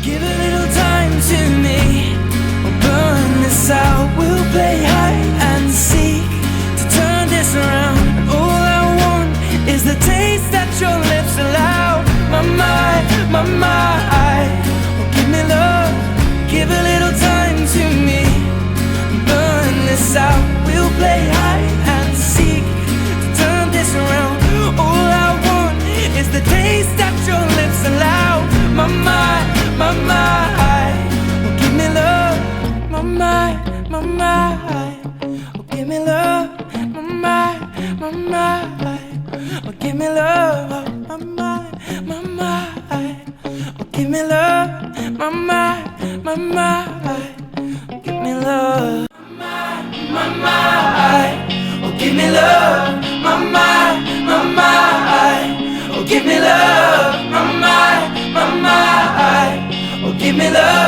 Give a little time to me. We'll burn this out. We'll play hide and seek to turn this around. And all I want is the taste that your lips allow. My mind, my mind. Oh, give me love. Give a little time to me. Burn this out. We'll play hide and seek to turn this around. All I want is the taste that your lips allow. My mind, my mind. Oh, give me love. My mind, my mind. Oh, give me love. My mind, my mind. Oh, give me love. My mind, my mind. Oh, give me love. My mind, my mind. Oh, give me love. My mind. Oh, give me love. My mind, my mind. Oh, give me love. My mind, my mind. Oh, give me love.